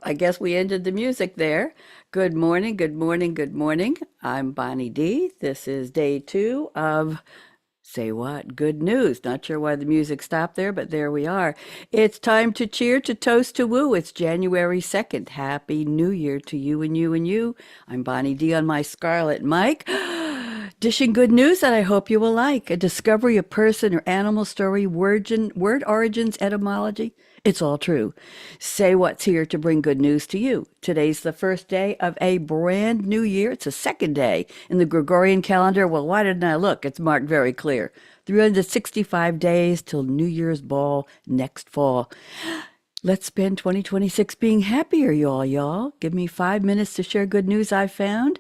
I guess we ended the music there. Good morning, good morning, good morning. I'm Bonnie D. This is day 2 of Say What? Good news. Not sure why the music stopped there, but there we are. It's time to cheer, to toast, to woo. It's January 2nd. Happy New Year to you and you and you. I'm Bonnie D on my Scarlett mic. Dishing good news that I hope you will like. A discovery, a person or animal story, word origins, etymology. It's all true. Say What's here to bring good news to you. Today's the first day of a brand new year. It's the second day in the Gregorian calendar. Well, why didn't I look? It's marked very clear. 365 days till New Year's ball next fall. Let's spend 2026 being happier, y'all. Give me 5 minutes to share good news I found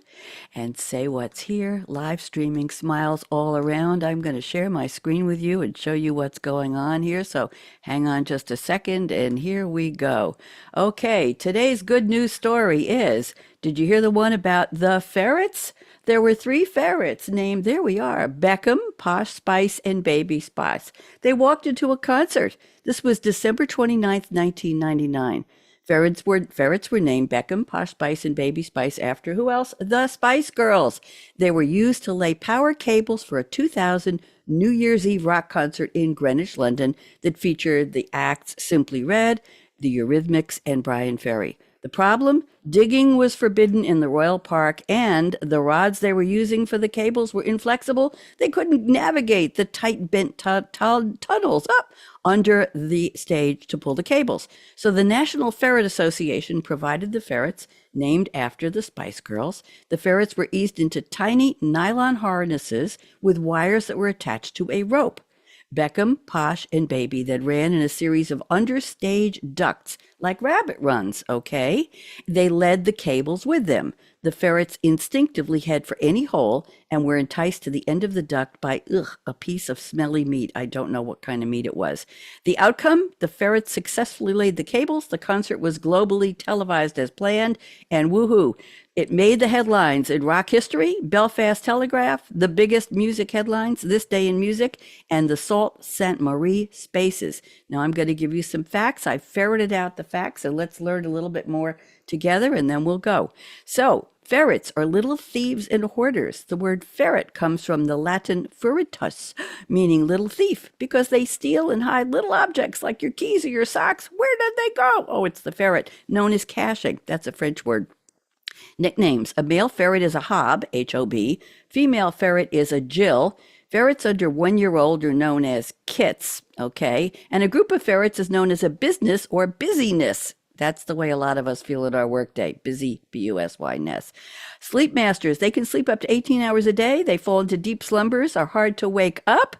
and say what's here. Live streaming smiles all around. I'm going to share my screen with you and show you what's going on here. So hang on just a second and here we go. Okay, today's good news story is, did you hear the one about the ferrets? There were 3 ferrets named, there we are, Beckham, Posh Spice, and Baby Spice. They walked into a concert. This was December 29th, 1999. Ferrets were named Beckham, Posh Spice, and Baby Spice after who else? The Spice Girls. They were used to lay power cables for a 2000 New Year's Eve rock concert in Greenwich, London that featured the acts Simply Red, the Eurythmics, and Brian Ferry. The problem? Digging was forbidden in the Royal Park, and the rods they were using for the cables were inflexible. They couldn't navigate the tight bent tunnels up under the stage to pull the cables. So the National Ferret Association provided the ferrets, named after the Spice Girls. The ferrets were eased into tiny nylon harnesses with wires that were attached to a rope. Beckham, Posh, and Baby that ran in a series of understage ducts like rabbit runs, okay? They led the cables with them. The ferrets instinctively head for any hole and were enticed to the end of the duct by, a piece of smelly meat. I don't know what kind of meat it was. The outcome, the ferrets successfully laid the cables. The concert was globally televised as planned, and woohoo, it made the headlines in rock history, Belfast Telegraph, the biggest music headlines, This Day in Music, and the Sault Ste. Marie Spaces. Now I'm going to give you some facts. I ferreted out the facts, so let's learn a little bit more together, and then we'll go. So, ferrets are little thieves and hoarders. The word ferret comes from the Latin furitus, meaning little thief, because they steal and hide little objects like your keys or your socks. Where did they go? Oh, it's the ferret, known as caching. That's a French word. Nicknames. A male ferret is a hob, H-O-B. Female ferret is a Jill. Ferrets under 1 year old are known as kits, okay? And a group of ferrets is known as a business or busyness. That's the way a lot of us feel at our workday. Busy, B-U-S-Y-ness. Sleep masters, they can sleep up to 18 hours a day. They fall into deep slumbers, are hard to wake up,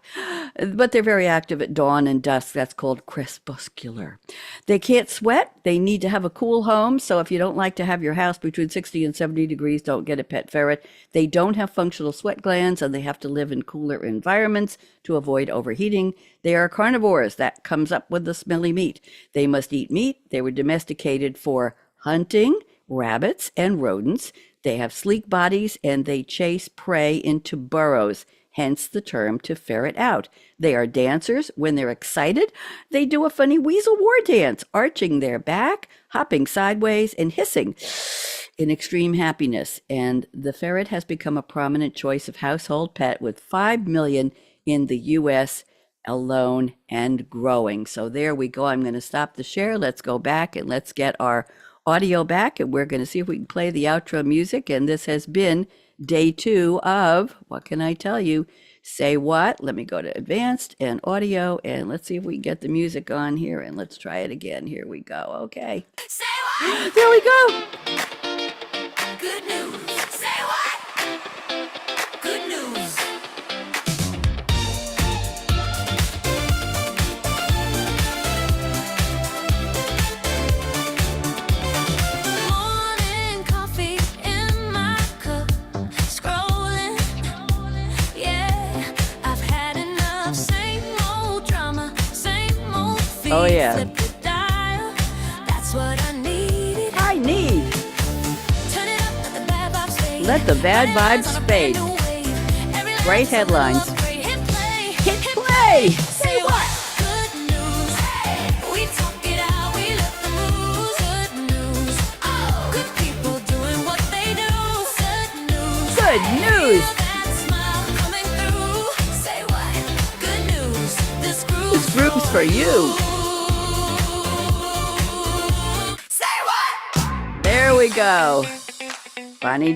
but they're very active at dawn and dusk. That's called crepuscular. They can't sweat. They need to have a cool home. So if you don't like to have your house between 60 and 70 degrees, don't get a pet ferret. They don't have functional sweat glands, and they have to live in cooler environments to avoid overheating. They are carnivores. That comes up with the smelly meat. They must eat meat. They were domesticated for hunting, rabbits, and rodents. They have sleek bodies, and they chase prey into burrows, hence the term to ferret out. They are dancers. When they're excited, they do a funny weasel war dance, arching their back, hopping sideways, and hissing in extreme happiness. And the ferret has become a prominent choice of household pet with 5 million in the U.S. alone and growing. So there we go. I'm going to stop the share. Let's go back and let's get our audio back, and we're going to see if we can play the outro music. And this has been day 2 of, what can I tell you? Say what? Let me go to advanced and audio, and let's see if we can get the music on here, and let's try it again. Here we go. Okay. Say what? There we go. Good news. Say what? Good news. Oh yeah. That's what I need. Let the bad vibes fade. Great headlines. Hit play. Say what? Good news. We talk it out. We let the moves. Good news. Good news. This groove's for you. There we go. Bonnie